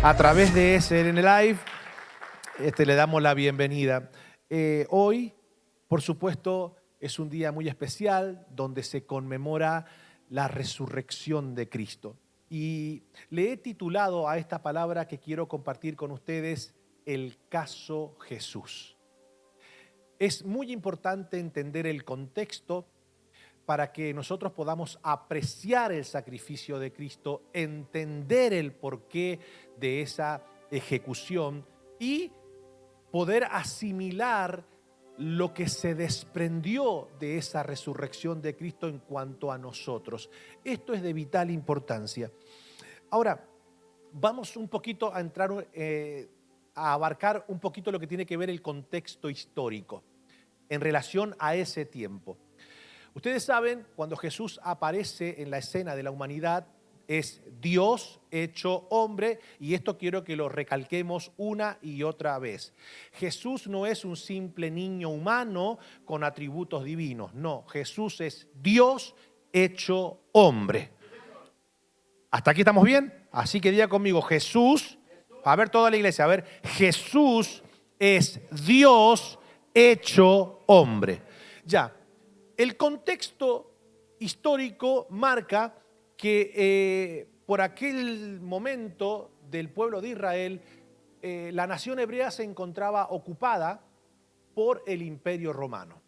a través de SN Live, le damos la bienvenida. Hoy, por supuesto, es un día muy especial donde se conmemora la resurrección de Cristo. Y le he titulado a esta palabra que quiero compartir con ustedes, el caso Jesús. Es muy importante entender el contexto para que nosotros podamos apreciar el sacrificio de Cristo, entender el porqué de esa ejecución y poder asimilar lo que se desprendió de esa resurrección de Cristo en cuanto a nosotros. Esto es de vital importancia. Ahora, vamos un poquito a entrar, a abarcar un poquito lo que tiene que ver el contexto histórico en relación a ese tiempo. Ustedes saben, cuando Jesús aparece en la escena de la humanidad, es Dios hecho hombre, y esto quiero que lo recalquemos una y otra vez. Jesús no es un simple niño humano con atributos divinos, no, Jesús es Dios hecho hombre. ¿Hasta aquí estamos bien? Así que diga conmigo, Jesús, a ver toda la iglesia, a ver, Jesús es Dios hecho hombre. Ya. El contexto histórico marca que por aquel momento del pueblo de Israel, la nación hebrea se encontraba ocupada por el Imperio Romano.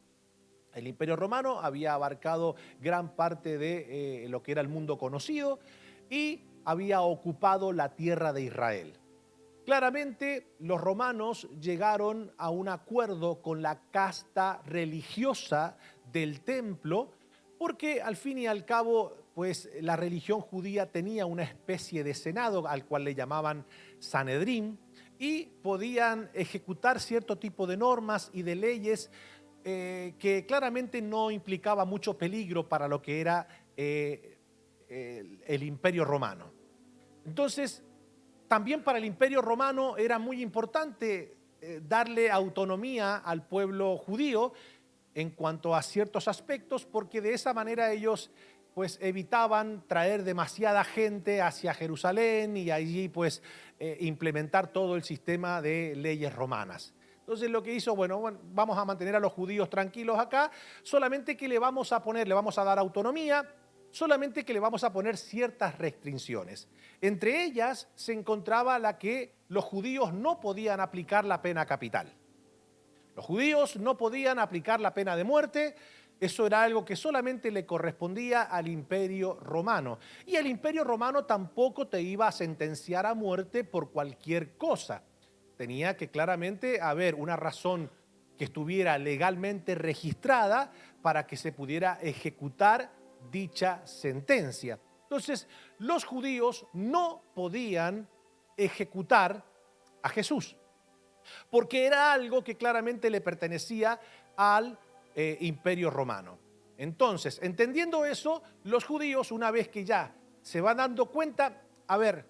El Imperio Romano había abarcado gran parte de lo que era el mundo conocido y había ocupado la tierra de Israel. Claramente, los romanos llegaron a un acuerdo con la casta religiosa del templo, porque al fin y al cabo, pues la religión judía tenía una especie de senado al cual le llamaban Sanedrín y podían ejecutar cierto tipo de normas y de leyes que claramente no implicaba mucho peligro para lo que era el Imperio Romano. Entonces, también para el Imperio Romano era muy importante darle autonomía al pueblo judío en cuanto a ciertos aspectos, porque de esa manera ellos pues evitaban traer demasiada gente hacia Jerusalén y allí pues implementar todo el sistema de leyes romanas. Entonces lo que hizo, bueno, vamos a mantener a los judíos tranquilos acá, solamente que le vamos a dar autonomía, solamente que le vamos a poner ciertas restricciones. Entre ellas se encontraba la que los judíos no podían aplicar la pena capital. Los judíos no podían aplicar la pena de muerte, eso era algo que solamente le correspondía al Imperio Romano. Y el Imperio Romano tampoco te iba a sentenciar a muerte por cualquier cosa. Tenía que claramente haber una razón que estuviera legalmente registrada para que se pudiera ejecutar dicha sentencia. Entonces, los judíos no podían ejecutar a Jesús, porque era algo que claramente le pertenecía al Imperio Romano. Entonces, entendiendo eso, los judíos, una vez que ya se van dando cuenta, a ver,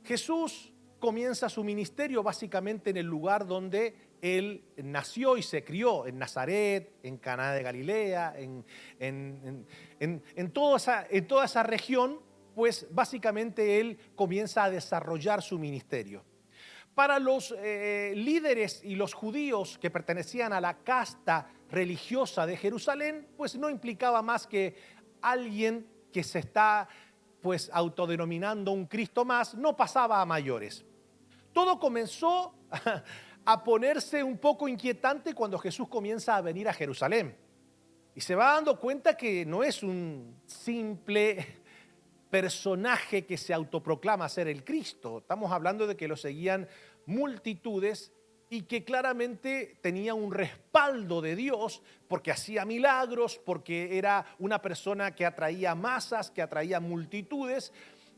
Jesús comienza su ministerio básicamente en el lugar donde él nació y se crió, en Nazaret, en Caná de Galilea, en toda esa región, pues básicamente él comienza a desarrollar su ministerio. Para los líderes y los judíos que pertenecían a la casta religiosa de Jerusalén, pues no implicaba más que alguien que se está pues autodenominando un Cristo más, no pasaba a mayores. Todo comenzó a ponerse un poco inquietante cuando Jesús comienza a venir a Jerusalén. Y se va dando cuenta que no es un simple personaje que se autoproclama ser el Cristo. Estamos hablando de que lo seguían multitudes y que claramente tenía un respaldo de Dios porque hacía milagros, porque era una persona que atraía masas, que atraía multitudes.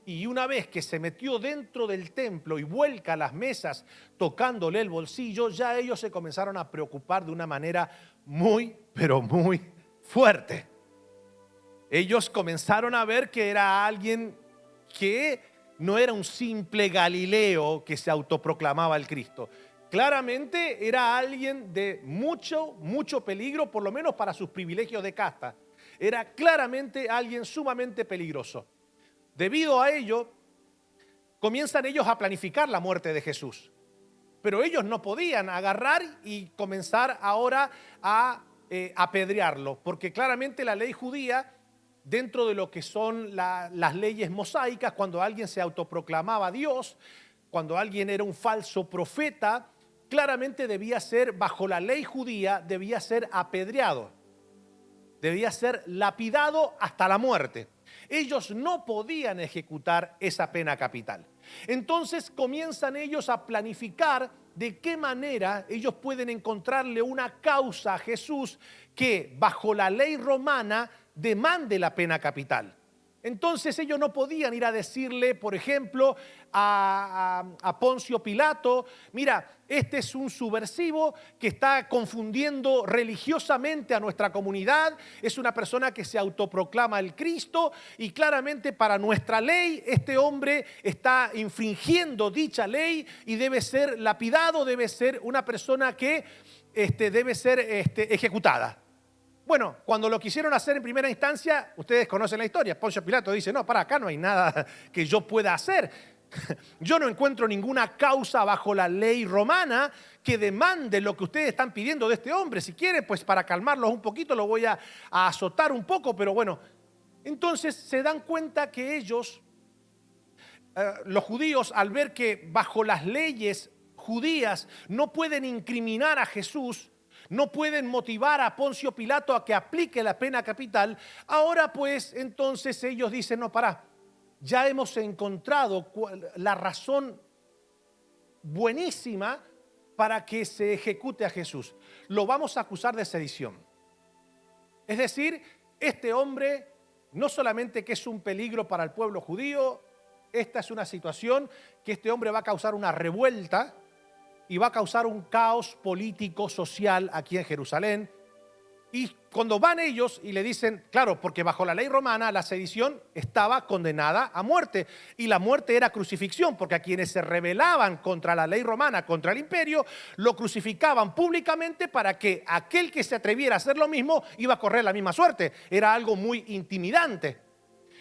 Y una vez que se metió dentro del templo y vuelca las mesas tocándole el bolsillo, ya ellos se comenzaron a preocupar de una manera muy, pero muy fuerte. Ellos comenzaron a ver que era alguien que no era un simple Galileo que se autoproclamaba el Cristo. Claramente era alguien de mucho, mucho peligro, por lo menos para sus privilegios de casta. Era claramente alguien sumamente peligroso. Debido a ello, comienzan ellos a planificar la muerte de Jesús. Pero ellos no podían agarrar y comenzar ahora a apedrearlo, porque claramente la ley judía, dentro de lo que son las leyes mosaicas, cuando alguien se autoproclamaba Dios, cuando alguien era un falso profeta, claramente debía ser, bajo la ley judía, debía ser apedreado, debía ser lapidado hasta la muerte. Ellos no podían ejecutar esa pena capital. Entonces comienzan ellos a planificar de qué manera ellos pueden encontrarle una causa a Jesús que bajo la ley romana demande la pena capital. Entonces ellos no podían ir a decirle, por ejemplo, a Poncio Pilato: mira, este es un subversivo que está confundiendo religiosamente a nuestra comunidad, es una persona que se autoproclama el Cristo y claramente para nuestra ley este hombre está infringiendo dicha ley y debe ser lapidado, debe ser una persona que debe ser ejecutada. Bueno, cuando lo quisieron hacer en primera instancia, ustedes conocen la historia. Poncio Pilato dice: no, para acá no hay nada que yo pueda hacer. Yo no encuentro ninguna causa bajo la ley romana que demande lo que ustedes están pidiendo de este hombre. Si quiere, pues para calmarlos un poquito lo voy a azotar un poco, pero bueno. Entonces se dan cuenta que ellos, los judíos, al ver que bajo las leyes judías no pueden incriminar a Jesús, no pueden motivar a Poncio Pilato a que aplique la pena capital, ahora pues entonces ellos dicen: no, pará, ya hemos encontrado la razón buenísima para que se ejecute a Jesús. Lo vamos a acusar de sedición. Es decir, este hombre no solamente que es un peligro para el pueblo judío, esta es una situación que este hombre va a causar una revuelta y va a causar un caos político, social aquí en Jerusalén. Y cuando van ellos y le dicen, claro, porque bajo la ley romana la sedición estaba condenada a muerte y la muerte era crucifixión, porque a quienes se rebelaban contra la ley romana, contra el imperio, lo crucificaban públicamente para que aquel que se atreviera a hacer lo mismo iba a correr la misma suerte. Era algo muy intimidante.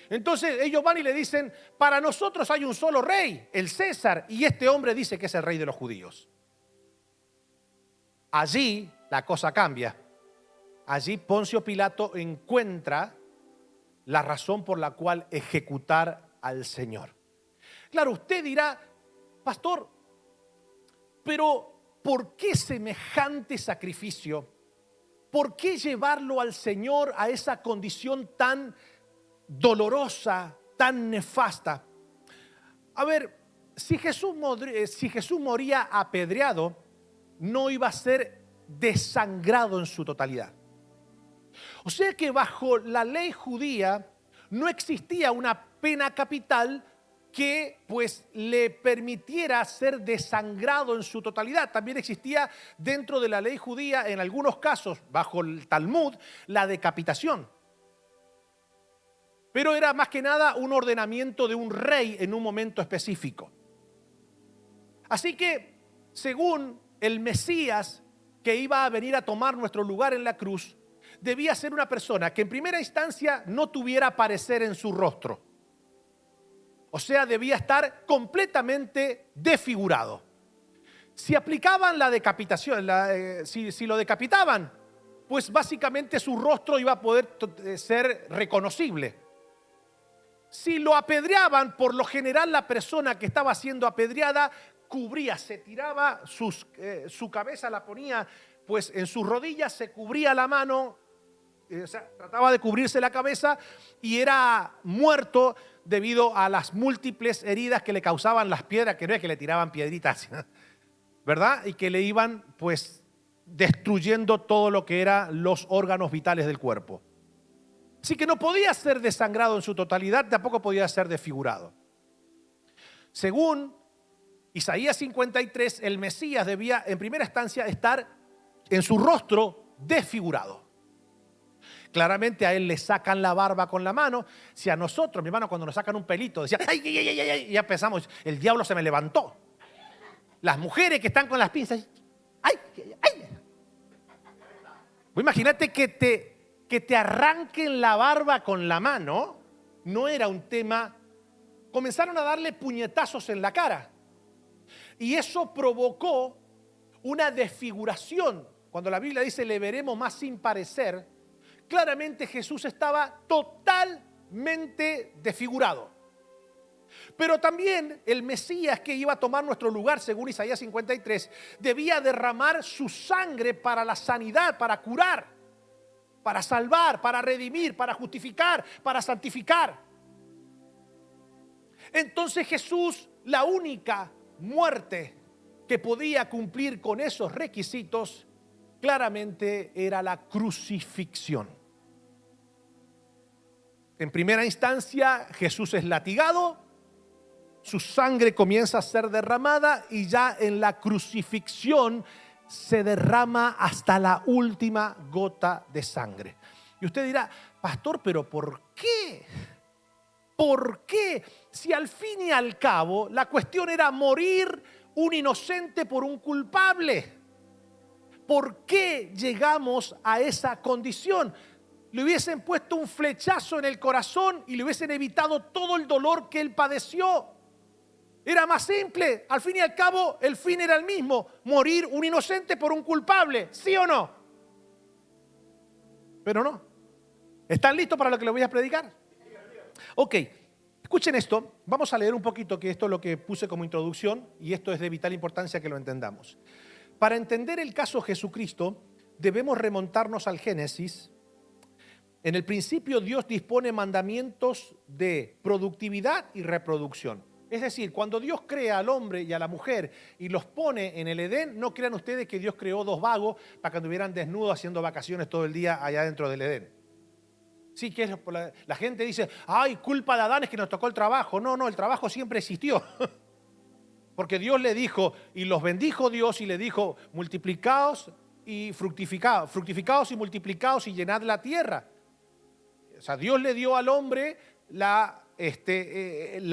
Entonces ellos van y le dicen: para nosotros hay un solo rey, el César, y este hombre dice que es el rey de los judíos. Allí la cosa cambia. Allí Poncio Pilato encuentra la razón por la cual ejecutar al Señor. Claro, usted dirá: pastor, pero ¿por qué semejante sacrificio? ¿Por qué llevarlo al Señor a esa condición tan dolorosa, tan nefasta? A ver, si Jesús moría apedreado, no iba a ser desangrado en su totalidad. O sea que bajo la ley judía no existía una pena capital que pues le permitiera ser desangrado en su totalidad. También existía dentro de la ley judía, en algunos casos, bajo el Talmud, la decapitación. Pero era más que nada un ordenamiento de un rey en un momento específico. Así que, según el Mesías que iba a venir a tomar nuestro lugar en la cruz, debía ser una persona que en primera instancia no tuviera parecer en su rostro. O sea, debía estar completamente desfigurado. Si aplicaban la decapitación, si lo decapitaban, pues básicamente su rostro iba a poder ser reconocible. Si lo apedreaban, por lo general la persona que estaba siendo apedreada cubría, se tiraba su cabeza, la ponía pues en sus rodillas, se cubría la mano, o sea, trataba de cubrirse la cabeza y era muerto debido a las múltiples heridas que le causaban las piedras, que no es que le tiraban piedritas, ¿verdad? Y que le iban pues destruyendo todo lo que eran los órganos vitales del cuerpo. Así que no podía ser desangrado en su totalidad, tampoco podía ser desfigurado. Según Isaías 53, el Mesías debía en primera instancia estar en su rostro desfigurado. Claramente a él le sacan la barba con la mano. Si a nosotros, mi hermano, cuando nos sacan un pelito, decía, ay, ay, ay, ay, ay, ya pensamos, el diablo se me levantó. Las mujeres que están con las pinzas, ay, ay, ay. Imagínate que te arranquen la barba con la mano, no era un tema comenzaron a darle puñetazos en la cara. Y eso provocó una desfiguración. Cuando la Biblia dice le veremos más sin parecer, claramente Jesús estaba totalmente desfigurado. Pero también el Mesías que iba a tomar nuestro lugar, según Isaías 53, debía derramar su sangre para la sanidad, para curar, para salvar, para redimir, para justificar, para santificar. Entonces Jesús, la única muerte que podía cumplir con esos requisitos, claramente era la crucifixión. En primera instancia, Jesús es latigado, su sangre comienza a ser derramada y ya en la crucifixión se derrama hasta la última gota de sangre. Y usted dirá, pastor, ¿pero por qué? ¿Por qué? Si al fin y al cabo la cuestión era morir un inocente por un culpable. ¿Por qué llegamos a esa condición? Le hubiesen puesto un flechazo en el corazón y le hubiesen evitado todo el dolor que él padeció. Era más simple. Al fin y al cabo, el fin era el mismo. Morir un inocente por un culpable. ¿Sí o no? Pero no. ¿Están listos para lo que les voy a predicar? Ok. Escuchen esto. Vamos a leer un poquito, que esto es lo que puse como introducción y esto es de vital importancia que lo entendamos. Para entender el caso Jesucristo, debemos remontarnos al Génesis. En el principio, Dios dispone mandamientos de productividad y reproducción. Es decir, cuando Dios crea al hombre y a la mujer y los pone en el Edén, no crean ustedes que Dios creó dos vagos para que anduvieran desnudos haciendo vacaciones todo el día allá dentro del Edén. Sí, que la gente dice, ay, culpa de Adán es que nos tocó el trabajo. No, el trabajo siempre existió. Porque Dios le dijo, y los bendijo Dios y le dijo, multiplicaos y fructificaos y multiplicaos y llenad la tierra. O sea, Dios le dio al hombre la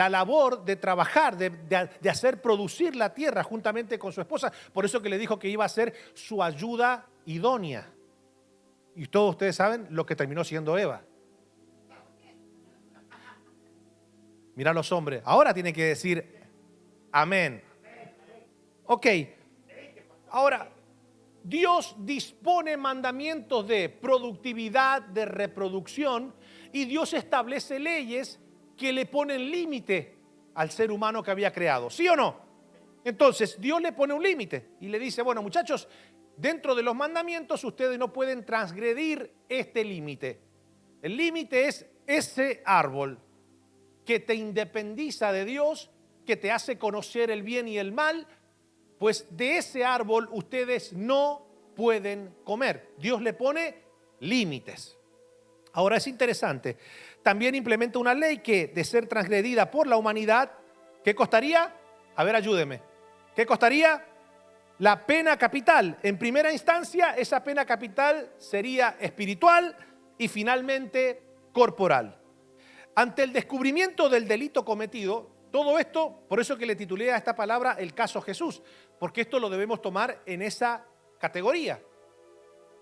labor de trabajar, de hacer producir la tierra juntamente con su esposa. Por eso que le dijo que iba a ser su ayuda idónea. Y todos ustedes saben lo que terminó siendo Eva. Mira a los hombres. Ahora tienen que decir amén. Ok. Ahora, Dios dispone mandamientos de productividad, de reproducción, y Dios establece leyes que le ponen límite al ser humano que había creado. ¿Sí o no? Entonces, Dios le pone un límite y le dice, bueno, muchachos, dentro de los mandamientos ustedes no pueden transgredir este límite. El límite es ese árbol que te independiza de Dios, que te hace conocer el bien y el mal, pues de ese árbol ustedes no pueden comer. Dios le pone límites. Ahora es interesante, también implementa una ley que de ser transgredida por la humanidad, ¿qué costaría? A ver, ayúdeme. ¿Qué costaría? La pena capital. En primera instancia, esa pena capital sería espiritual y finalmente corporal. Ante el descubrimiento del delito cometido, todo esto, por eso que le titulé a esta palabra el caso Jesús, porque esto lo debemos tomar en esa categoría.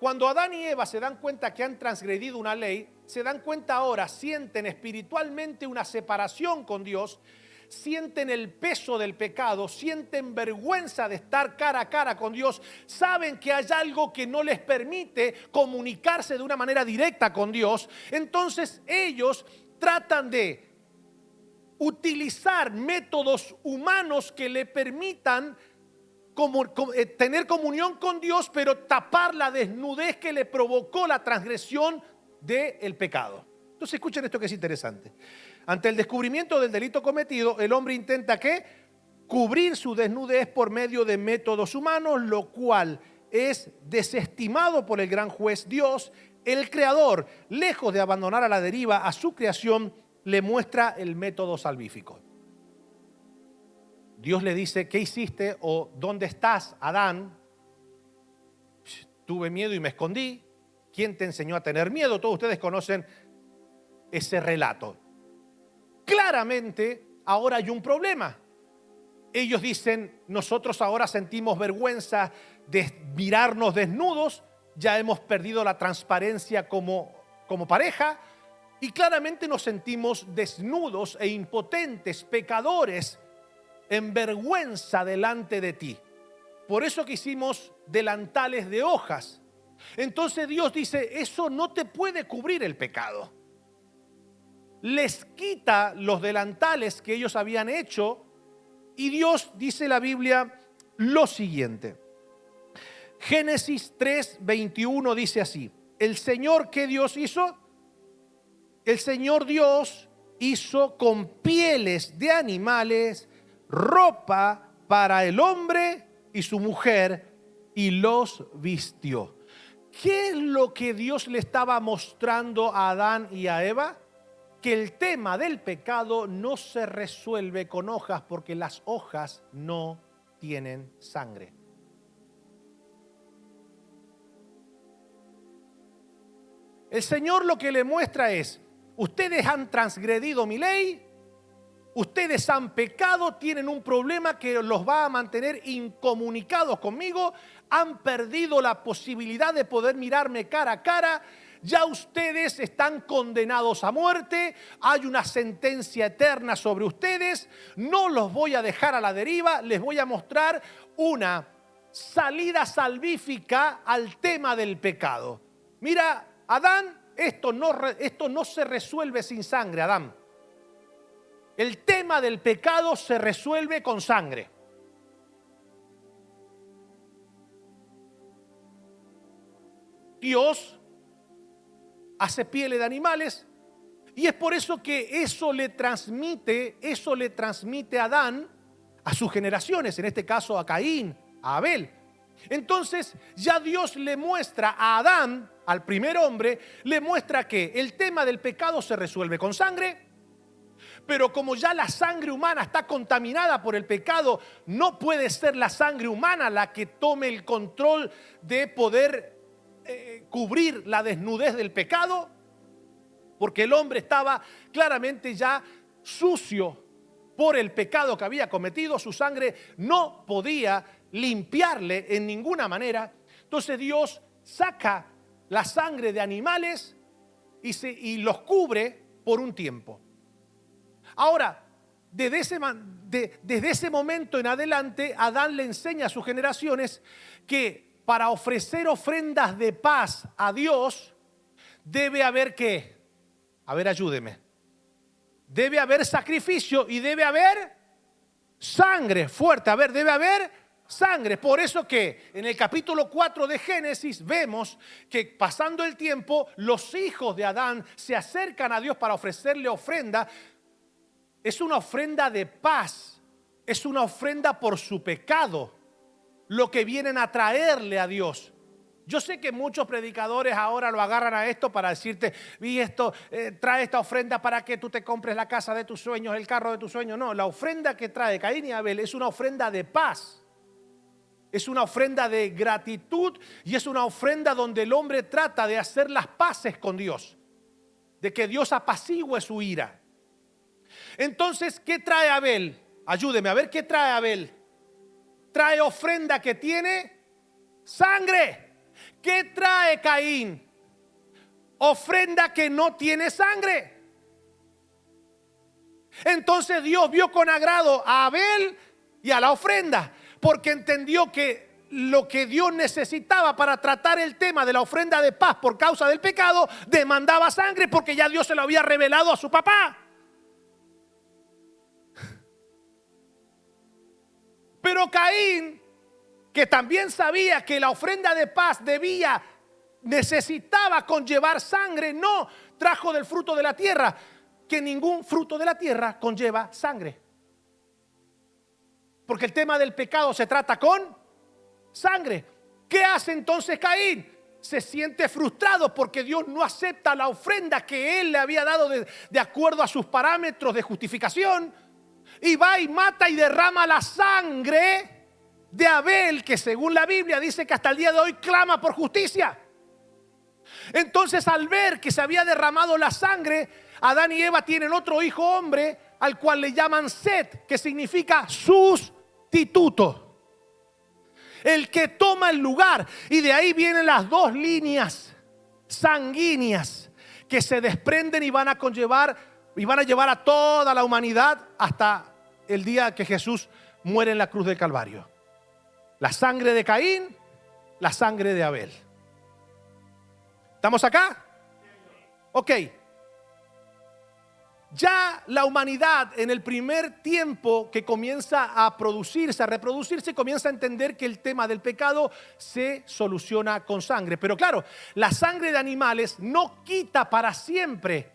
Cuando Adán y Eva se dan cuenta que han transgredido una ley, se dan cuenta ahora, sienten espiritualmente una separación con Dios, sienten el peso del pecado, sienten vergüenza de estar cara a cara con Dios, saben que hay algo que no les permite comunicarse de una manera directa con Dios. Entonces ellos tratan de utilizar métodos humanos que le permitan tener comunión con Dios, pero tapar la desnudez que le provocó la transgresión del pecado. Entonces escuchen esto que es interesante. Ante el descubrimiento del delito cometido, el hombre intenta ¿qué? Cubrir su desnudez por medio de métodos humanos, lo cual es desestimado por el gran juez Dios. El Creador, lejos de abandonar a la deriva a su creación, le muestra el método salvífico. Dios le dice, ¿qué hiciste? O ¿dónde estás, Adán? Tuve miedo y me escondí. ¿Quién te enseñó a tener miedo? Todos ustedes conocen ese relato. Claramente, ahora hay un problema. Ellos dicen, nosotros ahora sentimos vergüenza de mirarnos desnudos, ya hemos perdido la transparencia como pareja, Y claramente nos sentimos desnudos e impotentes, pecadores, en vergüenza delante de ti. Por eso que hicimos delantales de hojas. Entonces Dios dice, eso no te puede cubrir el pecado. Les quita los delantales que ellos habían hecho y Dios, dice la Biblia, lo siguiente. Génesis 3:21 dice así: el Señor, ¿qué Dios hizo? El Señor Dios hizo con pieles de animales ropa para el hombre y su mujer y los vistió. ¿Qué es lo que Dios le estaba mostrando a Adán y a Eva? Que el tema del pecado no se resuelve con hojas porque las hojas no tienen sangre. El Señor lo que le muestra es: ustedes han transgredido mi ley, ustedes han pecado, tienen un problema que los va a mantener incomunicados conmigo, han perdido la posibilidad de poder mirarme cara a cara, ya ustedes están condenados a muerte, hay una sentencia eterna sobre ustedes, no los voy a dejar a la deriva, les voy a mostrar una salida salvífica al tema del pecado. Mira, Adán, esto no se resuelve sin sangre, Adán. El tema del pecado se resuelve con sangre. Dios hace pieles de animales y es por eso que eso le transmite a Adán a sus generaciones, en este caso a Caín, a Abel. Entonces ya Dios le muestra a Adán, al primer hombre, le muestra que el tema del pecado se resuelve con sangre, pero como ya la sangre humana está contaminada por el pecado, no puede ser la sangre humana la que tome el control de poder cubrir la desnudez del pecado, porque el hombre estaba claramente ya sucio por el pecado que había cometido, su sangre no podía limpiarle en ninguna manera. Entonces Dios saca la sangre de animales y los cubre por un tiempo. Ahora, desde ese momento en adelante, Adán le enseña a sus generaciones que para ofrecer ofrendas de paz a Dios, debe haber ¿qué? A ver, ayúdeme. Debe haber sacrificio y debe haber sangre fuerte. A ver, debe haber sangre. Por eso que en el capítulo 4 de Génesis vemos que pasando el tiempo, los hijos de Adán se acercan a Dios para ofrecerle ofrenda. Es una ofrenda de paz, es una ofrenda por su pecado, lo que vienen a traerle a Dios. Yo sé que muchos predicadores ahora lo agarran a esto para decirte, y esto, trae esta ofrenda para que tú te compres la casa de tus sueños, el carro de tus sueños. No, la ofrenda que trae Caín y Abel es una ofrenda de paz. Es una ofrenda de gratitud y es una ofrenda donde el hombre trata de hacer las paces con Dios, de que Dios apacigüe su ira. Entonces, ¿qué trae Abel? Ayúdeme a ver qué trae Abel. Trae ofrenda que tiene sangre. ¿Qué trae Caín? Ofrenda que no tiene sangre. Entonces Dios vio con agrado a Abel y a la ofrenda, porque entendió que lo que Dios necesitaba para tratar el tema de la ofrenda de paz por causa del pecado demandaba sangre, porque ya Dios se lo había revelado a su papá. Pero Caín, que también sabía que la ofrenda de paz necesitaba conllevar sangre, no trajo del fruto de la tierra, que ningún fruto de la tierra conlleva sangre. Porque el tema del pecado se trata con sangre. ¿Qué hace entonces Caín? Se siente frustrado porque Dios no acepta la ofrenda que él le había dado de acuerdo a sus parámetros de justificación. Y va y mata y derrama la sangre de Abel, que según la Biblia dice que hasta el día de hoy clama por justicia. Entonces, al ver que se había derramado la sangre, Adán y Eva tienen otro hijo hombre al cual le llaman Set, que significa sustituto, el que toma el lugar. Y de ahí vienen las dos líneas sanguíneas que se desprenden y van a llevar a toda la humanidad hasta el día que Jesús muere en la cruz del Calvario. La sangre de Caín, la sangre de Abel. ¿Estamos acá? Ok. Ya la humanidad en el primer tiempo que comienza a producirse, a reproducirse, comienza a entender que el tema del pecado se soluciona con sangre. Pero claro, la sangre de animales no quita para siempre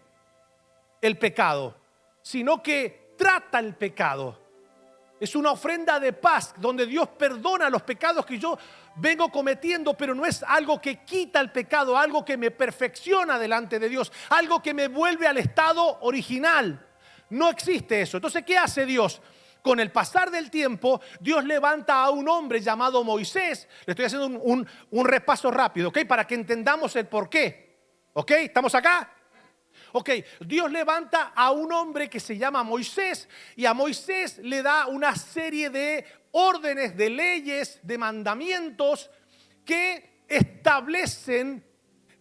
el pecado, sino que trata el pecado. Es una ofrenda de paz donde Dios perdona los pecados que yo vengo cometiendo, pero no es algo que quita el pecado, algo que me perfecciona delante de Dios, algo que me vuelve al estado original. No existe eso. Entonces, ¿qué hace Dios? Con el pasar del tiempo, Dios levanta a un hombre llamado Moisés. Le estoy haciendo un repaso rápido, ¿ok? Para que entendamos el por qué. ¿Ok? ¿Estamos acá? Ok, Dios levanta a un hombre que se llama Moisés y a Moisés le da una serie de órdenes, de leyes, de mandamientos que establecen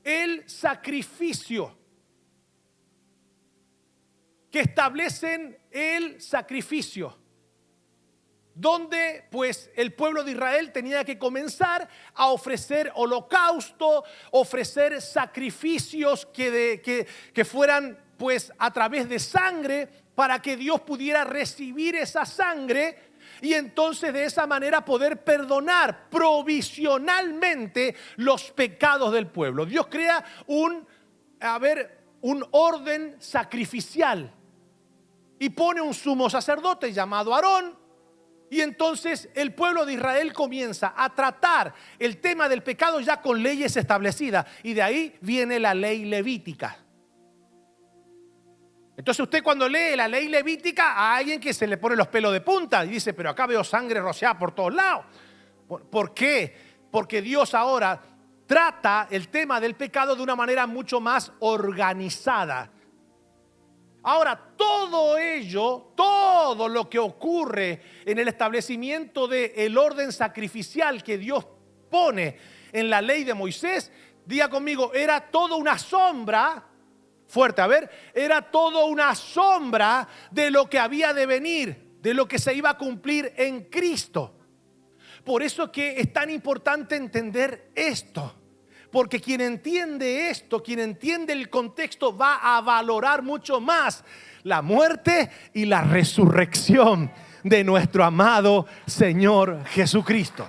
el sacrificio. Donde pues el pueblo de Israel tenía que comenzar a ofrecer holocausto, ofrecer sacrificios que fueran pues a través de sangre, para que Dios pudiera recibir esa sangre y entonces de esa manera poder perdonar provisionalmente los pecados del pueblo. Dios crea un orden sacrificial y pone un sumo sacerdote llamado Aarón. Y entonces el pueblo de Israel comienza a tratar el tema del pecado ya con leyes establecidas. Y de ahí viene la ley levítica. Entonces usted cuando lee la ley levítica, a alguien que se le pone los pelos de punta y dice, pero acá veo sangre rociada por todos lados. ¿Por qué? Porque Dios ahora trata el tema del pecado de una manera mucho más organizada. Ahora, todo lo que ocurre en el establecimiento del orden sacrificial que Dios pone en la ley de Moisés, diga conmigo, era todo una sombra, fuerte, era todo una sombra de lo que había de venir, de lo que se iba a cumplir en Cristo. Por eso que es tan importante entender esto. Porque quien entiende esto, quien entiende el contexto, va a valorar mucho más la muerte y la resurrección de nuestro amado Señor Jesucristo.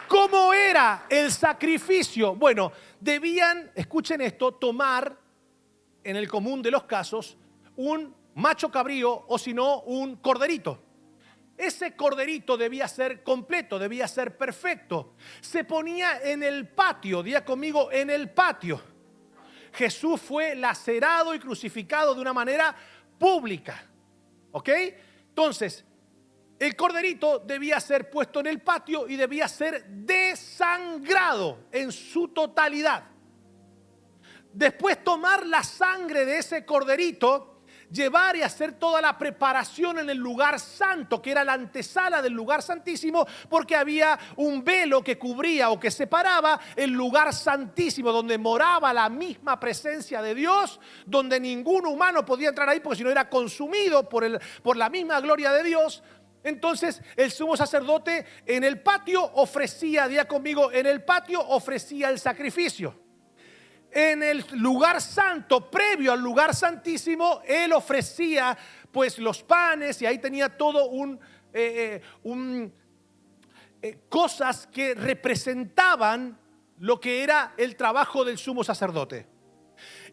¿Cómo era el sacrificio? Bueno, debían, escuchen esto, tomar, en el común de los casos, un macho cabrío o si no, un corderito. Ese corderito debía ser completo, debía ser perfecto. Se ponía en el patio, diga conmigo, en el patio. Jesús fue lacerado y crucificado de una manera pública. ¿Ok? Entonces, el corderito debía ser puesto en el patio y debía ser desangrado en su totalidad. Después tomar la sangre de ese corderito, llevar y hacer toda la preparación en el lugar santo, que era la antesala del lugar santísimo, porque había un velo que cubría o que separaba el lugar santísimo, donde moraba la misma presencia de Dios, donde ningún humano podía entrar ahí, porque si no era consumido por la misma gloria de Dios. Entonces el sumo sacerdote en el patio ofrecía, diga conmigo, en el patio ofrecía el sacrificio. En el lugar santo, previo al lugar santísimo, él ofrecía pues los panes y ahí tenía todo cosas que representaban lo que era el trabajo del sumo sacerdote.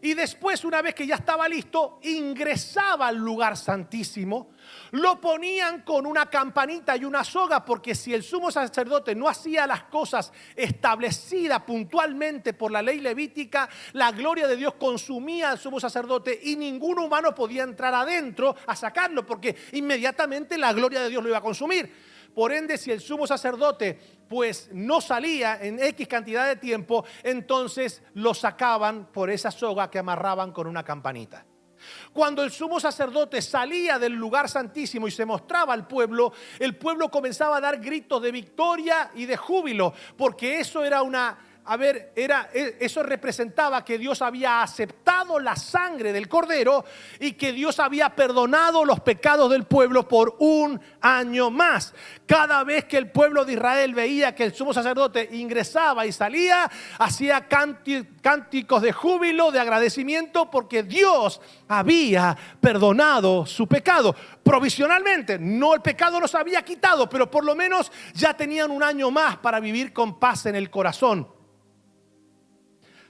Y después, una vez que ya estaba listo, ingresaba al lugar santísimo, lo ponían con una campanita y una soga, porque si el sumo sacerdote no hacía las cosas establecidas puntualmente por la ley levítica, la gloria de Dios consumía al sumo sacerdote y ningún humano podía entrar adentro a sacarlo, porque inmediatamente la gloria de Dios lo iba a consumir. Por ende, si el sumo sacerdote pues no salía en X cantidad de tiempo, entonces lo sacaban por esa soga que amarraban con una campanita. Cuando el sumo sacerdote salía del lugar santísimo y se mostraba al pueblo, el pueblo comenzaba a dar gritos de victoria y de júbilo, porque eso era a ver, eso representaba que Dios había aceptado la sangre del cordero y que Dios había perdonado los pecados del pueblo por un año más. Cada vez que el pueblo de Israel veía que el sumo sacerdote ingresaba y salía, hacía cánticos de júbilo, de agradecimiento, porque Dios había perdonado su pecado. Provisionalmente, no, el pecado los había quitado, pero por lo menos ya tenían un año más para vivir con paz en el corazón.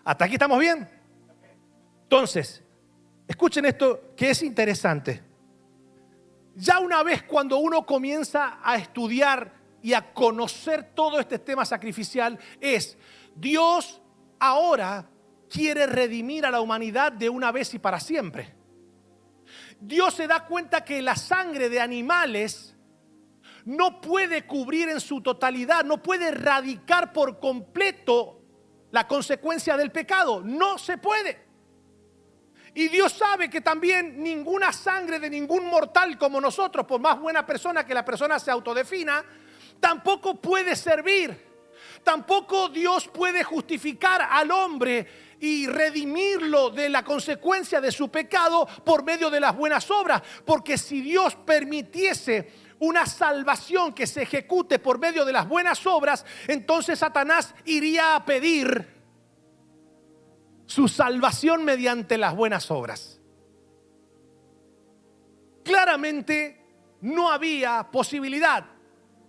¿Hasta aquí estamos bien? Entonces, escuchen esto que es interesante. Ya una vez cuando uno comienza a estudiar y a conocer todo este tema sacrificial, Dios ahora quiere redimir a la humanidad de una vez y para siempre. Dios se da cuenta que la sangre de animales no puede cubrir en su totalidad, no puede erradicar por completo la consecuencia del pecado. No se puede. Y Dios sabe que también ninguna sangre de ningún mortal como nosotros, por más buena persona que la persona se autodefina, tampoco puede servir. Tampoco Dios puede justificar al hombre y redimirlo de la consecuencia de su pecado por medio de las buenas obras. Porque si Dios permitiese una salvación que se ejecute por medio de las buenas obras, entonces Satanás iría a pedir su salvación mediante las buenas obras. Claramente no había posibilidad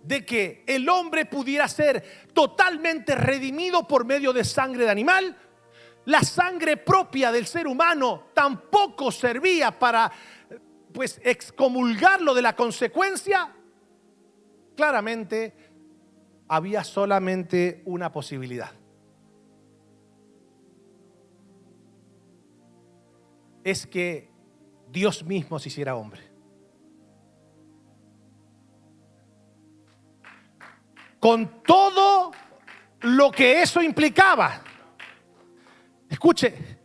de que el hombre pudiera ser totalmente redimido por medio de sangre de animal. La sangre propia del ser humano tampoco servía para excomulgarlo de la consecuencia. Claramente había solamente una posibilidad. Es que Dios mismo se hiciera hombre. Con todo lo que eso implicaba. Escuche,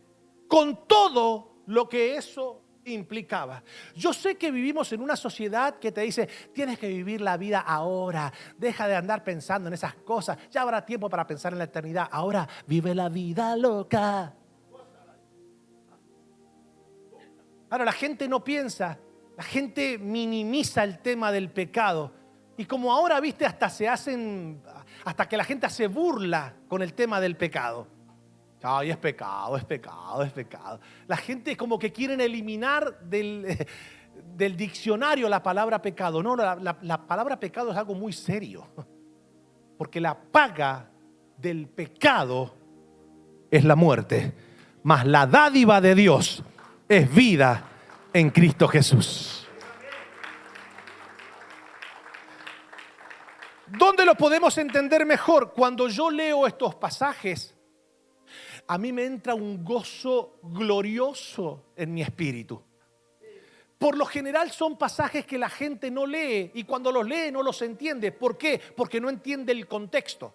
con todo lo que eso implicaba. Yo sé que vivimos en una sociedad que te dice, tienes que vivir la vida ahora, deja de andar pensando en esas cosas, ya habrá tiempo para pensar en la eternidad, ahora vive la vida loca. Ahora la gente no piensa, la gente minimiza el tema del pecado. Y como ahora, viste, hasta que la gente hace burla con el tema del pecado. Ay, es pecado, es pecado, es pecado. La gente como que quieren eliminar del diccionario la palabra pecado. No, la palabra pecado es algo muy serio. Porque la paga del pecado es la muerte. Mas la dádiva de Dios es vida en Cristo Jesús. ¿Dónde lo podemos entender mejor? Cuando yo leo estos pasajes, a mí me entra un gozo glorioso en mi espíritu. Por lo general son pasajes que la gente no lee y cuando los lee no los entiende. ¿Por qué? Porque no entiende el contexto.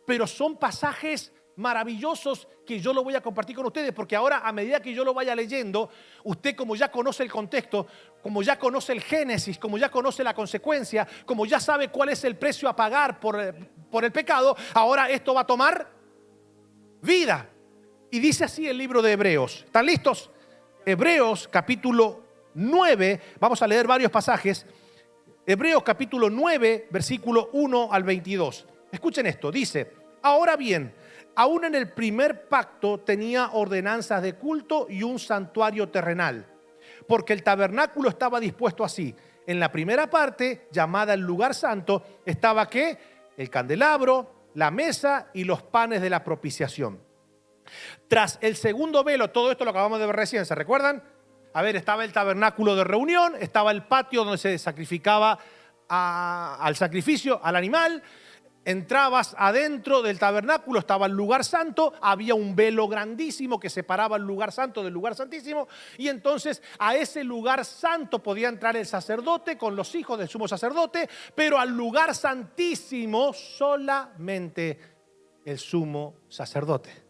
Pero son pasajes maravillosos que yo lo voy a compartir con ustedes, porque ahora a medida que yo lo vaya leyendo, usted como ya conoce el contexto, como ya conoce el génesis, como ya conoce la consecuencia, como ya sabe cuál es el precio a pagar por el pecado, ahora esto va a tomar vida. Y dice así el libro de Hebreos. ¿Están listos? Hebreos capítulo 9, vamos a leer varios pasajes. Hebreos capítulo 9, versículo 1 al 22. Escuchen esto, dice: ahora bien, aún en el primer pacto tenía ordenanzas de culto y un santuario terrenal, porque el tabernáculo estaba dispuesto así. En la primera parte, llamada el lugar santo, estaba ¿qué? El candelabro, la mesa y los panes de la propiciación. Tras el segundo velo, todo esto lo acabamos de ver recién, ¿se recuerdan? A ver, estaba el tabernáculo de reunión, estaba el patio donde se sacrificaba al sacrificio, al animal. Entrabas adentro del tabernáculo, estaba el lugar santo, había un velo grandísimo que separaba el lugar santo del lugar santísimo, y entonces a ese lugar santo podía entrar el sacerdote con los hijos del sumo sacerdote, pero al lugar santísimo solamente el sumo sacerdote.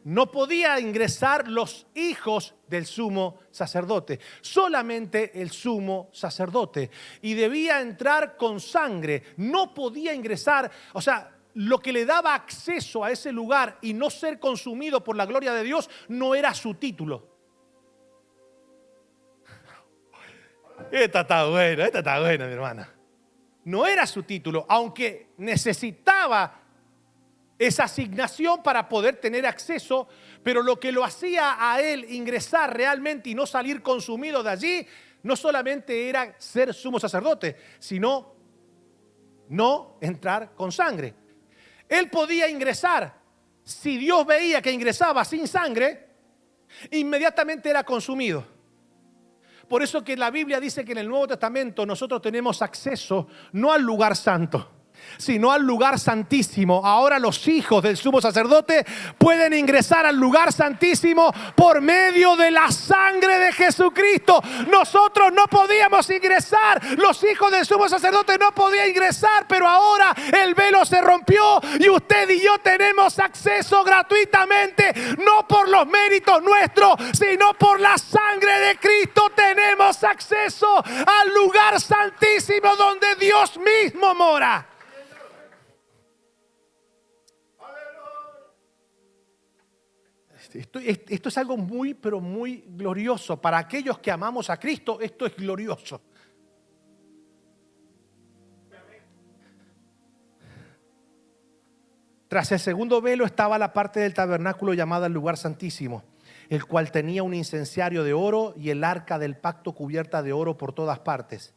No podía ingresar los hijos del sumo sacerdote, solamente el sumo sacerdote. Y debía entrar con sangre, no podía ingresar, o sea, lo que le daba acceso a ese lugar y no ser consumido por la gloria de Dios no era su título. Esta está buena, mi hermana. No era su título, aunque necesitaba esa asignación para poder tener acceso, pero lo que lo hacía a él ingresar realmente y no salir consumido de allí, no solamente era ser sumo sacerdote, sino no entrar con sangre. Él podía ingresar. Si Dios veía que ingresaba sin sangre, inmediatamente era consumido. Por eso que la Biblia dice que en el Nuevo Testamento nosotros tenemos acceso no al lugar santo, sino al lugar santísimo. Ahora los hijos del sumo sacerdote pueden ingresar al lugar santísimo por medio de la sangre de Jesucristo. Nosotros no podíamos ingresar, los hijos del sumo sacerdote no podían ingresar, pero ahora el velo se rompió y usted y yo tenemos acceso gratuitamente, no por los méritos nuestros, sino por la sangre de Cristo. Tenemos acceso al lugar santísimo donde Dios mismo mora. Esto es algo muy, pero muy glorioso. Para aquellos que amamos a Cristo, esto es glorioso. Tras el segundo velo estaba la parte del tabernáculo llamada el lugar santísimo, el cual tenía un incenciario de oro y el arca del pacto cubierta de oro por todas partes,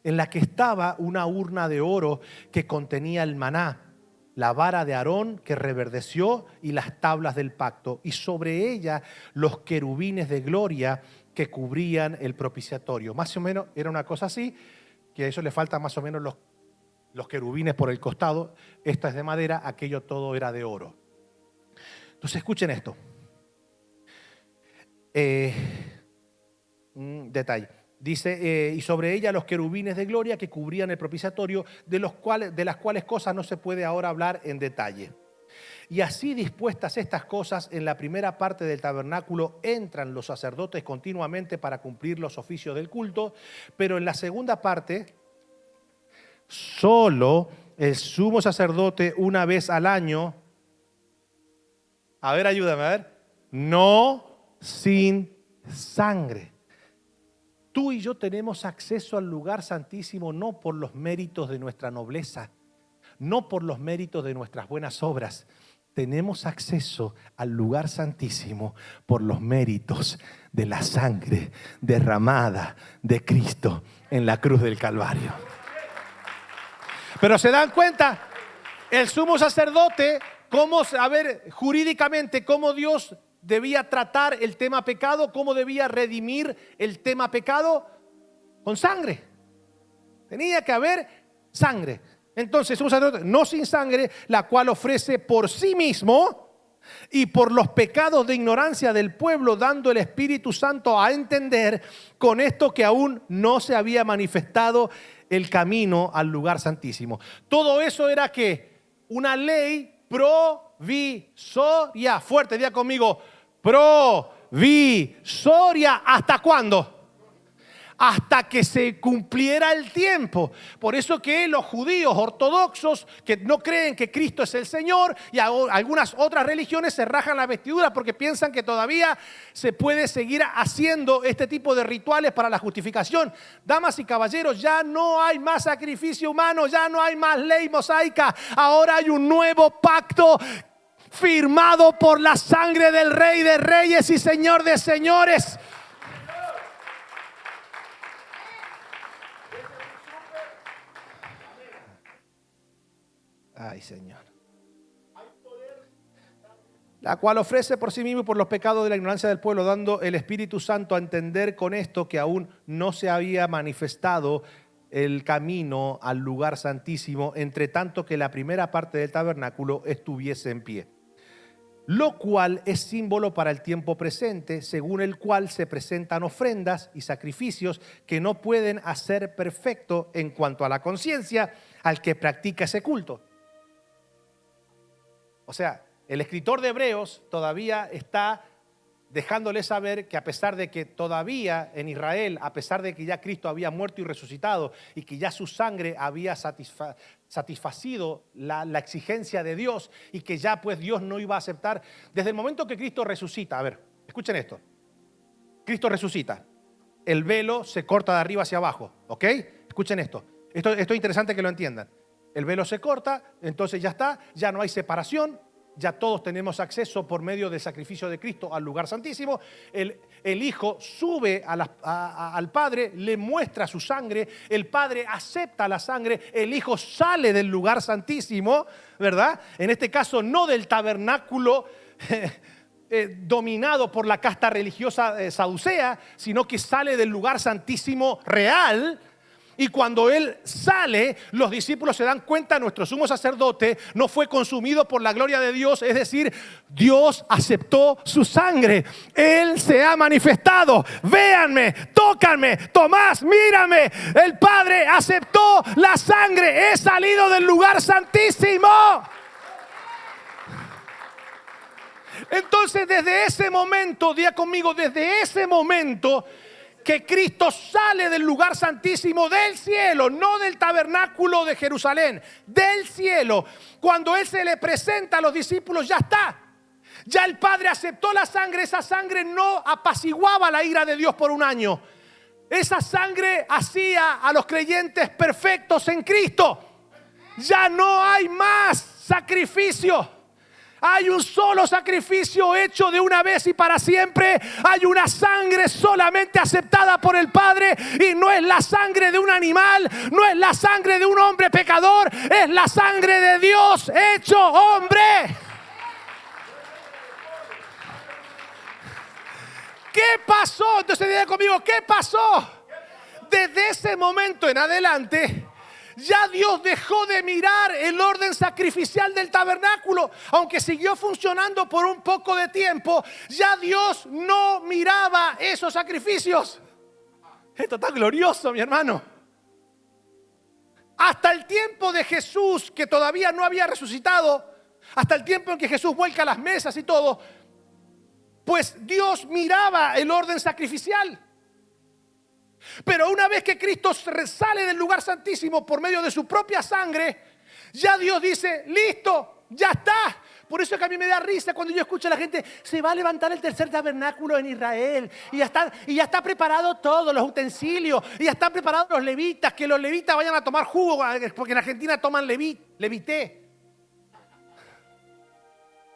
en la que estaba una urna de oro que contenía el maná, la vara de Aarón que reverdeció y las tablas del pacto, y sobre ella los querubines de gloria que cubrían el propiciatorio. Más o menos era una cosa así, que a eso le faltan más o menos los querubines por el costado. Esta es de madera, aquello todo era de oro. Entonces escuchen esto. Detalle. Dice, y sobre ella los querubines de gloria que cubrían el propiciatorio, de las cuales cosas no se puede ahora hablar en detalle. Y así dispuestas estas cosas, en la primera parte del tabernáculo entran los sacerdotes continuamente para cumplir los oficios del culto, pero en la segunda parte, solo el sumo sacerdote una vez al año, a ver, ayúdame, a ver, no sin sangre. Tú y yo tenemos acceso al lugar santísimo no por los méritos de nuestra nobleza, no por los méritos de nuestras buenas obras. Tenemos acceso al lugar santísimo por los méritos de la sangre derramada de Cristo en la cruz del Calvario. Pero se dan cuenta, el sumo sacerdote, jurídicamente, cómo Dios debía tratar el tema pecado, cómo debía redimir el tema pecado, con sangre. Tenía que haber sangre. Entonces, un sacerdote no sin sangre, la cual ofrece por sí mismo y por los pecados de ignorancia del pueblo, dando el Espíritu Santo a entender con esto que aún no se había manifestado el camino al lugar santísimo. Todo eso era que una ley provisoria. Fuerte, diga conmigo, provisoria. ¿Hasta cuándo? Hasta que se cumpliera el tiempo. Por eso que los judíos ortodoxos que no creen que Cristo es el Señor, y algunas otras religiones se rajan la vestidura porque piensan que todavía se puede seguir haciendo este tipo de rituales para la justificación. Damas y caballeros, ya no hay más sacrificio humano, ya no hay más ley mosaica. Ahora hay un nuevo pacto firmado por la sangre del Rey de Reyes y Señor de Señores. Ay, Señor. La cual ofrece por sí mismo y por los pecados de la ignorancia del pueblo, dando el Espíritu Santo a entender con esto que aún no se había manifestado el camino al lugar santísimo, entre tanto que la primera parte del tabernáculo estuviese en pie. Lo cual es símbolo para el tiempo presente, según el cual se presentan ofrendas y sacrificios que no pueden hacer perfecto en cuanto a la conciencia al que practica ese culto. O sea, el escritor de Hebreos todavía está dejándole saber que a pesar de que todavía en Israel, a pesar de que ya Cristo había muerto y resucitado y que ya su sangre había satisfacido la exigencia de Dios y que ya pues Dios no iba a aceptar. Desde el momento que Cristo resucita, a ver, escuchen esto. Cristo resucita, el velo se corta de arriba hacia abajo, ¿ok? Escuchen esto. Esto es interesante que lo entiendan. El velo se corta, entonces ya está, ya no hay separación, ya todos tenemos acceso por medio del sacrificio de Cristo al lugar santísimo. El Hijo sube al Padre, le muestra su sangre, el Padre acepta la sangre, el Hijo sale del lugar santísimo, ¿verdad? En este caso no del tabernáculo dominado por la casta religiosa saducea, sino que sale del lugar santísimo real. Y cuando Él sale, los discípulos se dan cuenta, nuestro sumo sacerdote no fue consumido por la gloria de Dios, es decir, Dios aceptó su sangre. Él se ha manifestado. Véanme, tócanme, Tomás, mírame. El Padre aceptó la sangre. He salido del lugar santísimo. Entonces, desde ese momento, diga conmigo, desde ese momento que Cristo sale del lugar santísimo del cielo, no del tabernáculo de Jerusalén, del cielo, cuando Él se le presenta a los discípulos, ya está. Ya el Padre aceptó la sangre, esa sangre no apaciguaba la ira de Dios por un año. Esa sangre hacía a los creyentes perfectos en Cristo. Ya no hay más sacrificio. Hay un solo sacrificio hecho de una vez y para siempre. Hay una sangre solamente aceptada por el Padre. Y no es la sangre de un animal, no es la sangre de un hombre pecador. Es la sangre de Dios hecho hombre. ¿Qué pasó? Entonces diga conmigo, ¿qué pasó? Desde ese momento en adelante, ya Dios dejó de mirar el orden sacrificial del tabernáculo. Aunque siguió funcionando por un poco de tiempo, ya Dios no miraba esos sacrificios. Esto está glorioso, mi hermano. Hasta el tiempo de Jesús, que todavía no había resucitado, hasta el tiempo en que Jesús vuelca las mesas y todo, pues Dios miraba el orden sacrificial. Pero una vez que Cristo sale del lugar santísimo por medio de su propia sangre, ya Dios dice, listo, ya está. Por eso es que a mí me da risa cuando yo escucho a la gente, se va a levantar el tercer tabernáculo en Israel y ya está preparado todo, los utensilios, y ya están preparados los levitas, que los levitas vayan a tomar jugo, porque en Argentina toman levité.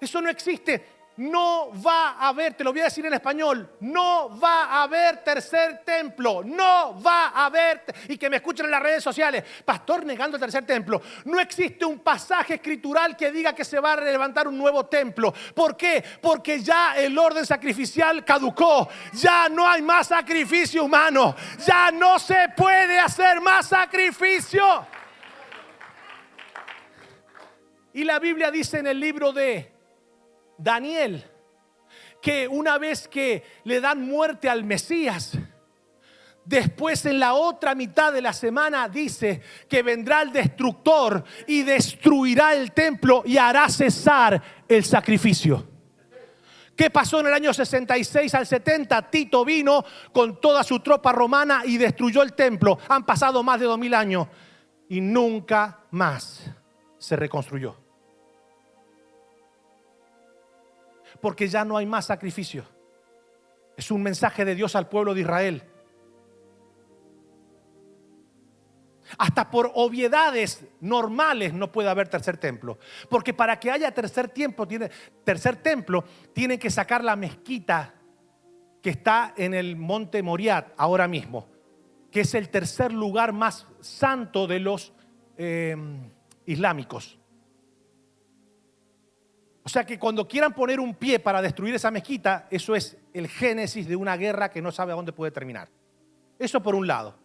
Eso no existe. No va a haber, te lo voy a decir en español, no va a haber tercer templo, no va a haber, y que me escuchen en las redes sociales, pastor negando el tercer templo. No existe un pasaje escritural que diga que se va a levantar un nuevo templo. ¿Por qué? Porque ya el orden sacrificial caducó, ya no hay más sacrificio humano, ya no se puede hacer más sacrificio. Y la Biblia dice en el libro de Daniel que una vez que le dan muerte al Mesías, después en la otra mitad de la semana dice que vendrá el destructor y destruirá el templo y hará cesar el sacrificio. ¿Qué pasó en el año 66 al 70? Tito vino con toda su tropa romana y destruyó el templo. Han pasado más de 2000 años y nunca más se reconstruyó. Porque ya no hay más sacrificio. Es un mensaje de Dios al pueblo de Israel. Hasta por obviedades normales no puede haber tercer templo. Porque para que haya tercer templo, tienen que sacar la mezquita que está en el monte Moriat ahora mismo, que es el tercer lugar más santo de los islámicos. O sea que cuando quieran poner un pie para destruir esa mezquita, eso es el génesis de una guerra que no sabe a dónde puede terminar. Eso por un lado.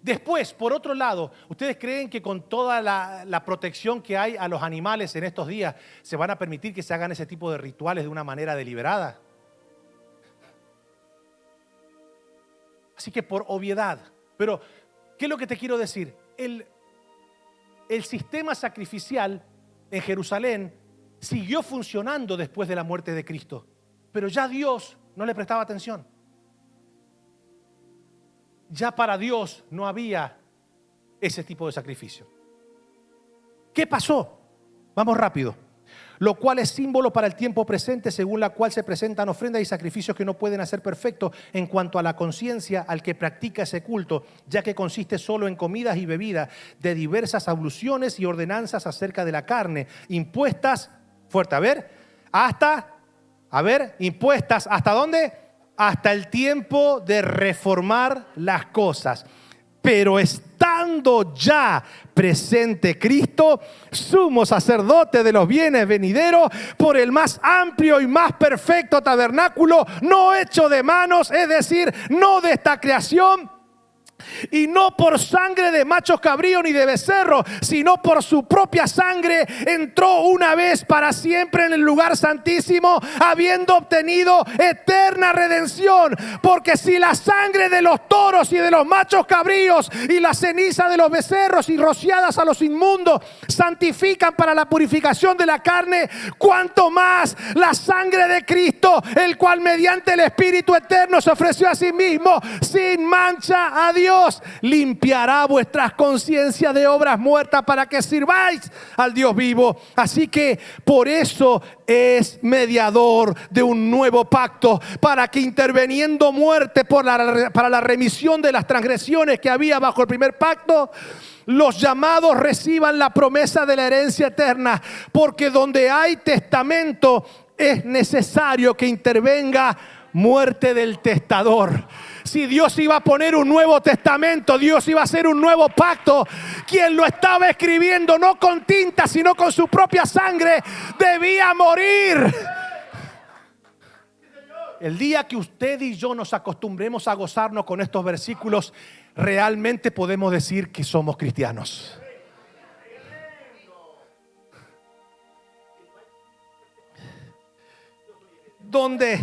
Después, por otro lado, ¿ustedes creen que con toda la protección que hay a los animales en estos días se van a permitir que se hagan ese tipo de rituales de una manera deliberada? Así que por obviedad. Pero, ¿qué es lo que te quiero decir? El sistema sacrificial en Jerusalén siguió funcionando después de la muerte de Cristo, pero ya Dios no le prestaba atención. Ya para Dios no había ese tipo de sacrificio. ¿Qué pasó? Vamos rápido. Lo cual es símbolo para el tiempo presente, según la cual se presentan ofrendas y sacrificios que no pueden hacer perfecto en cuanto a la conciencia al que practica ese culto, ya que consiste solo en comidas y bebidas de diversas abluciones y ordenanzas acerca de la carne, impuestas, fuerte, impuestas, ¿hasta dónde? Hasta el tiempo de reformar las cosas. Pero estando ya presente Cristo, sumo sacerdote de los bienes venideros, por el más amplio y más perfecto tabernáculo, no hecho de manos, es decir, no de esta creación, y no por sangre de machos cabríos ni de becerros, sino por su propia sangre, entró una vez para siempre en el lugar santísimo, habiendo obtenido eterna redención. Porque si la sangre de los toros y de los machos cabríos y la ceniza de los becerros y rociadas a los inmundos santifican para la purificación de la carne, cuanto más la sangre de Cristo, el cual mediante el Espíritu eterno se ofreció a sí mismo sin mancha a Dios, limpiará vuestras conciencias de obras muertas para que sirváis al Dios vivo. Así que por eso es mediador de un nuevo pacto, para que interviniendo muerte para la remisión de las transgresiones que había bajo el primer pacto, los llamados reciban la promesa de la herencia eterna. Porque donde hay testamento es necesario que intervenga muerte del testador. Si Dios iba a poner un nuevo testamento, Dios iba a hacer un nuevo pacto, quien lo estaba escribiendo no con tinta sino con su propia sangre debía morir. El día que usted y yo nos acostumbremos a gozarnos con estos versículos, realmente podemos decir que somos cristianos. Donde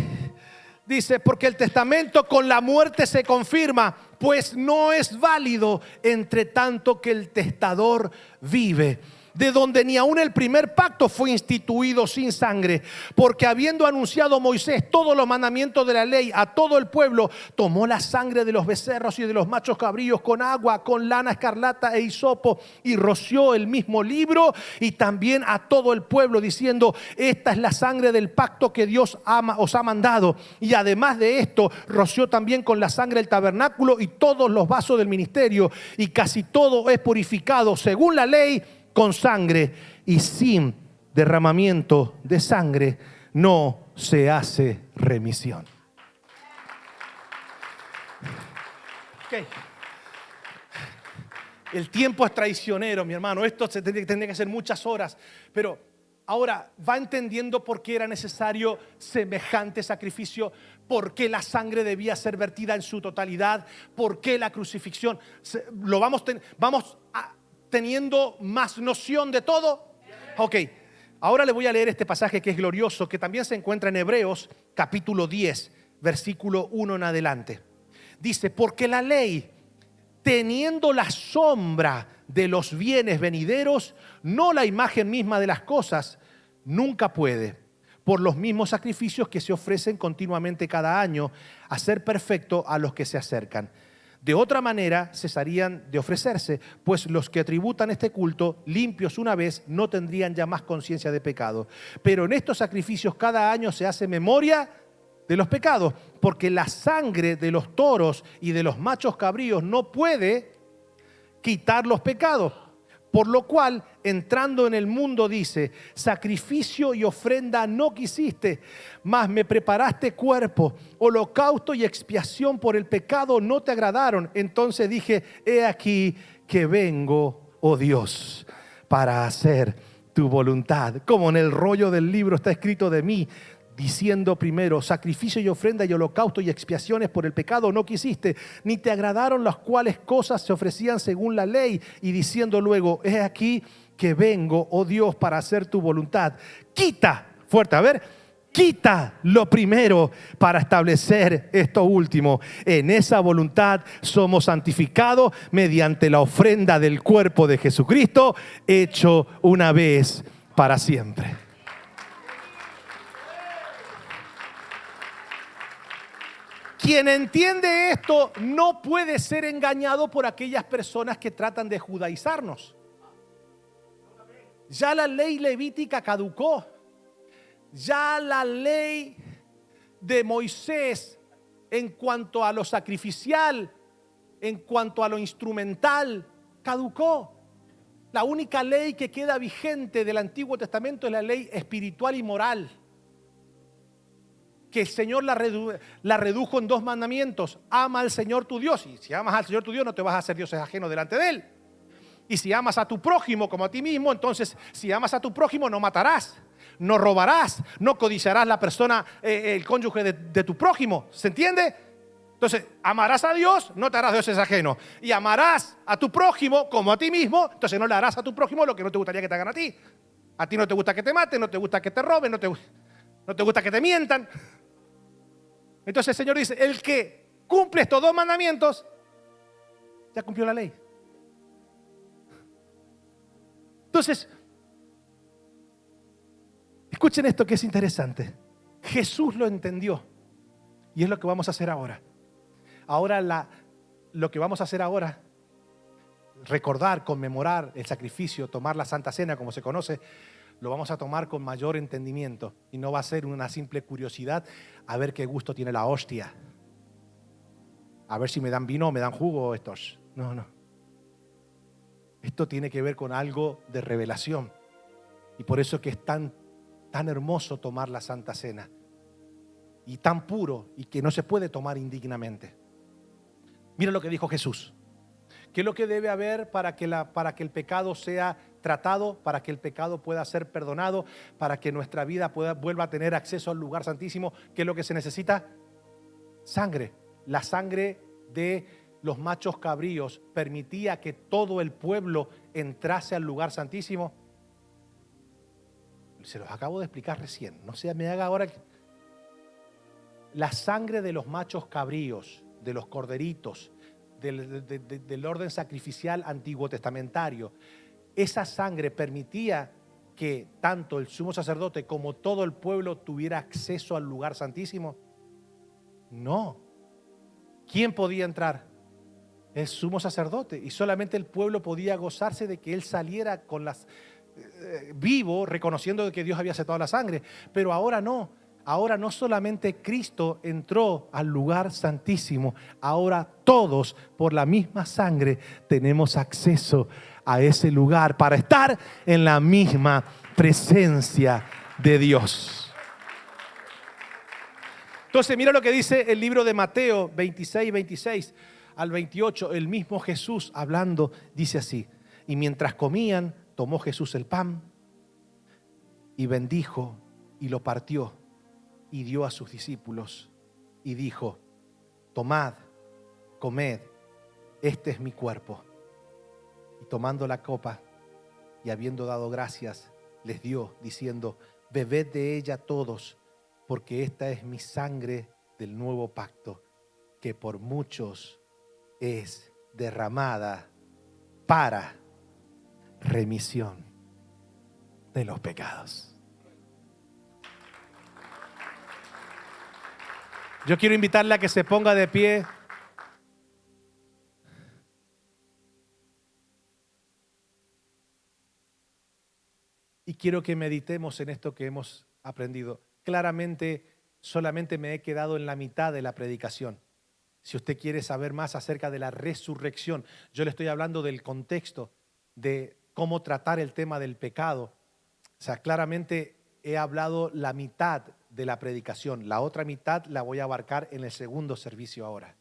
dice, porque el testamento con la muerte se confirma, pues no es válido entre tanto que el testador vive. De donde ni aun el primer pacto fue instituido sin sangre, porque habiendo anunciado Moisés todos los mandamientos de la ley a todo el pueblo, tomó la sangre de los becerros y de los machos cabríos con agua, con lana escarlata e hisopo, y roció el mismo libro y también a todo el pueblo, diciendo: esta es la sangre del pacto que Dios os ha mandado. Y además de esto, roció también con la sangre el tabernáculo y todos los vasos del ministerio, y casi todo es purificado según la ley con sangre, y sin derramamiento de sangre no se hace remisión. Okay. El tiempo es traicionero, mi hermano. Esto tendría que ser muchas horas, pero ahora va entendiendo por qué era necesario semejante sacrificio, por qué la sangre debía ser vertida en su totalidad, por qué la crucifixión. Vamos teniendo más noción de todo. Ok, ahora le voy a leer este pasaje que es glorioso, que también se encuentra en Hebreos capítulo 10, versículo 1 en adelante. Dice: porque la ley, teniendo la sombra de los bienes venideros, no la imagen misma de las cosas, nunca puede, por los mismos sacrificios que se ofrecen continuamente cada año, hacer perfecto a los que se acercan. De otra manera cesarían de ofrecerse, pues los que tributan este culto, limpios una vez, no tendrían ya más conciencia de pecado. Pero en estos sacrificios cada año se hace memoria de los pecados, porque la sangre de los toros y de los machos cabríos no puede quitar los pecados. Por lo cual, entrando en el mundo, dice: sacrificio y ofrenda no quisiste, mas me preparaste cuerpo. Holocausto y expiación por el pecado no te agradaron. Entonces dije: he aquí que vengo, oh Dios, para hacer tu voluntad. Como en el rollo del libro está escrito de mí, diciendo primero: sacrificio y ofrenda y holocausto y expiaciones por el pecado no quisiste, ni te agradaron las cuales cosas se ofrecían según la ley, y diciendo luego: he aquí que vengo, oh Dios, para hacer tu voluntad. Quita, fuerte, a ver, quita lo primero para establecer esto último. En esa voluntad somos santificados mediante la ofrenda del cuerpo de Jesucristo, hecho una vez para siempre. Quien entiende esto no puede ser engañado por aquellas personas que tratan de judaizarnos. Ya la ley levítica caducó. Ya la ley de Moisés en cuanto a lo sacrificial, en cuanto a lo instrumental, caducó. La única ley que queda vigente del Antiguo Testamento es la ley espiritual y moral, que el Señor la redujo en 2 mandamientos. Ama al Señor tu Dios. Y si amas al Señor tu Dios, no te vas a hacer dioses ajenos delante de Él. Y si amas a tu prójimo como a ti mismo, entonces si amas a tu prójimo, no matarás, no robarás, no codiciarás la persona, el cónyuge de tu prójimo. ¿Se entiende? Entonces, amarás a Dios, no te harás dioses ajenos. Y amarás a tu prójimo como a ti mismo, entonces no le harás a tu prójimo lo que no te gustaría que te hagan a ti. A ti no te gusta que te maten, no te gusta que te roben, no te gusta que te mientan. Entonces el Señor dice, el que cumple estos 2 mandamientos, ya cumplió la ley. Entonces, escuchen esto que es interesante. Jesús lo entendió y es lo que vamos a hacer ahora. Lo que vamos a hacer ahora, recordar, conmemorar el sacrificio, tomar la Santa Cena como se conoce, lo vamos a tomar con mayor entendimiento y no va a ser una simple curiosidad a ver qué gusto tiene la hostia, a ver si me dan vino o me dan jugo estos. No. Esto tiene que ver con algo de revelación y por eso es que es tan hermoso tomar la Santa Cena y tan puro y que no se puede tomar indignamente. Mira lo que dijo Jesús. ¿Qué es lo que debe haber para que el pecado sea tratado, para que el pecado pueda ser perdonado, para que nuestra vida vuelva a tener acceso al lugar santísimo? ¿Qué es lo que se necesita? Sangre. La sangre de los machos cabríos permitía que todo el pueblo entrase al lugar santísimo. Se los acabo de explicar recién. No sé, me haga ahora. La sangre de los machos cabríos, de los corderitos, del orden sacrificial antiguo testamentario, esa sangre permitía que tanto el sumo sacerdote como todo el pueblo tuviera acceso al lugar santísimo. No. ¿Quién podía entrar? El sumo sacerdote. Y solamente el pueblo podía gozarse de que él saliera con vivo, reconociendo que Dios había aceptado la sangre. Pero ahora no. Ahora no solamente Cristo entró al lugar santísimo, ahora todos por la misma sangre tenemos acceso a ese lugar para estar en la misma presencia de Dios. Entonces mira lo que dice el libro de Mateo 26 al 28. El mismo Jesús hablando dice así: y mientras comían, tomó Jesús el pan y bendijo y lo partió y dio a sus discípulos y dijo: tomad, comed, este es mi cuerpo. Y tomando la copa y habiendo dado gracias, les dio, diciendo: bebed de ella todos, porque esta es mi sangre del nuevo pacto, que por muchos es derramada para remisión de los pecados. Yo quiero invitarle a que se ponga de pie. Y quiero que meditemos en esto que hemos aprendido. Claramente, solamente me he quedado en la mitad de la predicación. Si usted quiere saber más acerca de la resurrección, yo le estoy hablando del contexto, de cómo tratar el tema del pecado. O sea, claramente he hablado la mitad de la predicación. La otra mitad la voy a abarcar en el segundo servicio ahora.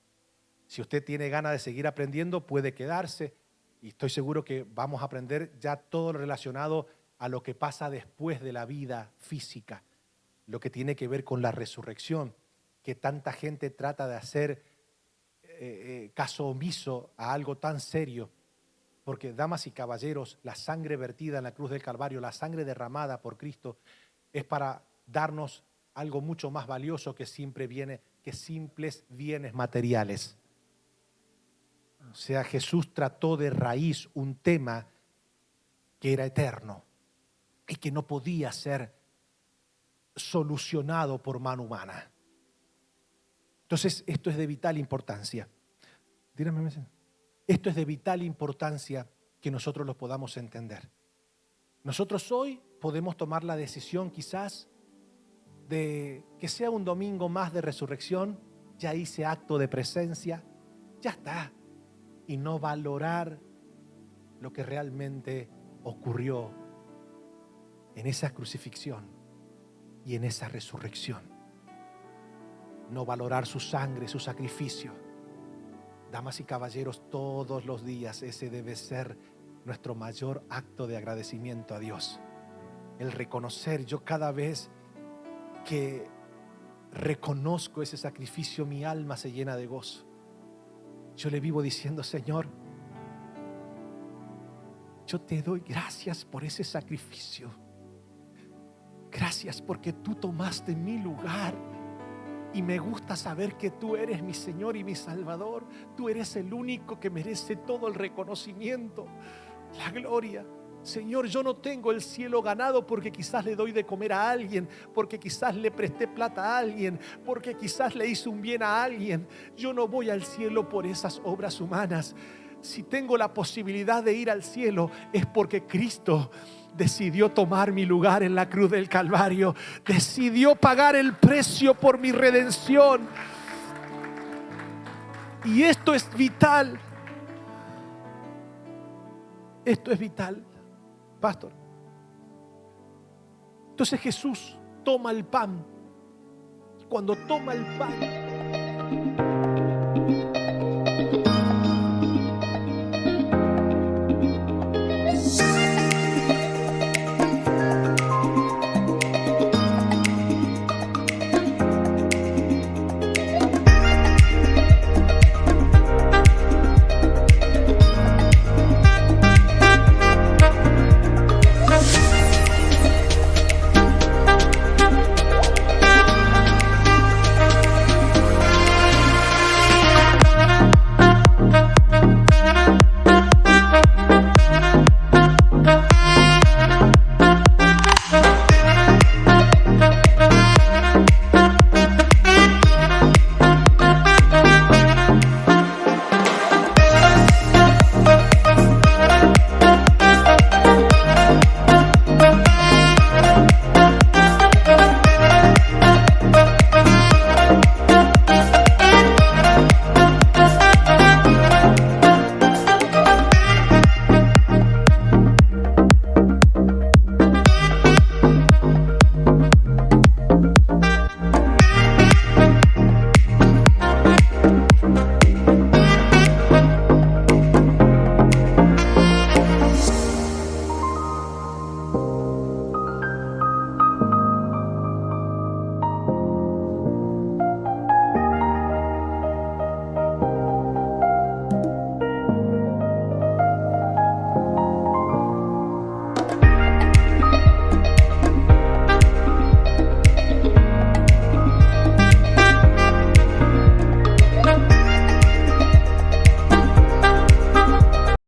Si usted tiene ganas de seguir aprendiendo, puede quedarse. Y estoy seguro que vamos a aprender ya todo lo relacionado a lo que pasa después de la vida física. Lo que tiene que ver con la resurrección, que tanta gente trata de hacer caso omiso a algo tan serio. Porque, damas y caballeros, la sangre vertida en la cruz del Calvario, la sangre derramada por Cristo, es para darnos algo mucho más valioso que simples bienes materiales. O sea, Jesús trató de raíz un tema que era eterno y que no podía ser solucionado por mano humana. Entonces, esto es de vital importancia. Esto es de vital importancia que nosotros lo podamos entender. Nosotros hoy podemos tomar la decisión quizás de que sea un domingo más de resurrección. Ya hice acto de presencia, ya está. Y no valorar lo que realmente ocurrió en esa crucifixión y en esa resurrección. No valorar su sangre, su sacrificio. Damas y caballeros, todos los días ese debe ser nuestro mayor acto de agradecimiento a Dios. El reconocer, yo cada vez que reconozco ese sacrificio, mi alma se llena de gozo. Yo le vivo diciendo: Señor, yo te doy gracias por ese sacrificio. Gracias porque tú tomaste mi lugar. Y me gusta saber que tú eres mi Señor y mi Salvador. Tú eres el único que merece todo el reconocimiento, la gloria. Señor, yo no tengo el cielo ganado porque quizás le doy de comer a alguien, porque quizás le presté plata a alguien, porque quizás le hice un bien a alguien. Yo no voy al cielo por esas obras humanas. Si tengo la posibilidad de ir al cielo es porque Cristo decidió tomar mi lugar en la cruz del Calvario. Decidió pagar el precio por mi redención. Y esto es vital. Esto es vital, pastor. Entonces Jesús toma el pan. Cuando toma el pan,